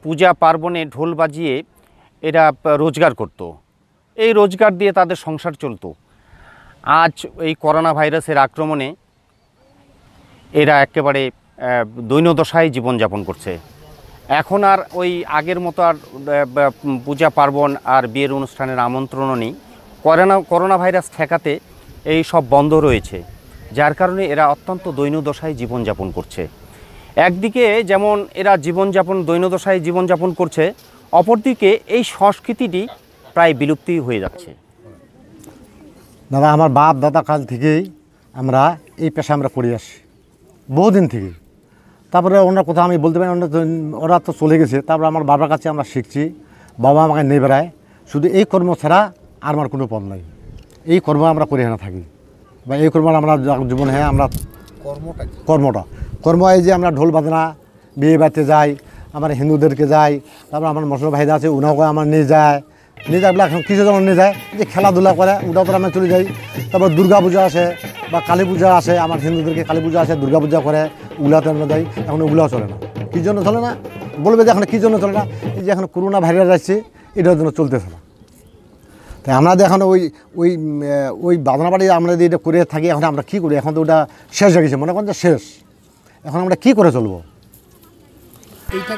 পূজা পার্বণে ঢোল বাজিয়ে এরা রোজগার করত, এই রোজগার দিয়ে তাদের সংসার চলতো। আজ এই করোনা ভাইরাসের আক্রমণে এরা একেবারে দৈন্যদশায় জীবনযাপন করছে। এখন আর ওই আগের মতো আর পূজা পার্বণ আর বিয়ের অনুষ্ঠানের আমন্ত্রণও নেই। করোনা ভাইরাস ঠেকাতে এই সব বন্ধ রয়েছে, যার কারণে এরা অত্যন্ত দৈন্যদশায় জীবনযাপন করছে। একদিকে যেমন এরা দৈন্যদশায় জীবনযাপন করছে, অপরদিকে এই সংস্কৃতিটি প্রায় বিলুপ্তি হয়ে যাচ্ছে। দাদা, আমার বাপ দাদা কাল থেকেই আমরা এই পেশা আমরা করে আসি, বহুদিন থেকে। তারপরে ওনার কথা আমি বলতে পারি, ওরা তো চলে গেছে। তারপরে আমার বাবার কাছে আমরা শিখছি, বাবা আমাকে নিয়ে বেড়ায়। শুধু এই কর্ম ছাড়া আর আমার কোনো পথ নাই। এই কর্ম আমরা করে না থাকি, বা এই কর্ম আমরা জীবনে আমরা কর্ম এই যে আমরা ঢোল বাজনা বিয়ে বাড়িতে যাই, আমার হিন্দুদেরকে যাই, তারপর আমার মুসলমান ভাইরা আছে ওনাকে আমার নিয়ে যায় বলে এখন কিছু যেমন নিয়ে যায় যে খেলাধুলা করে, ওটাও তো আমরা চলে যাই। তারপর দুর্গা পূজা আসে বা কালী পূজা আসে, আমার হিন্দুদেরকে কালী পূজা আসে, দুর্গা পূজা করে, ওগুলাতে আমরা যাই। এখন ওগুলাও চলে না। কী জন্য চলে না বলবে যে এখন কী জন্য চলে না? এই যে এখন করোনা ভাইরাস আসছে, এটার জন্য চলতেছে না। তাই আমরা এখন ওই বাজনা বাড়ি আমরা যদি এটা করে থাকি, এখন আমরা কী করি? এখন তো ওটা শেষ হয়ে গেছে, মনে করেন যে শেষ। এখন আমরা কী করে চলবো? এইটা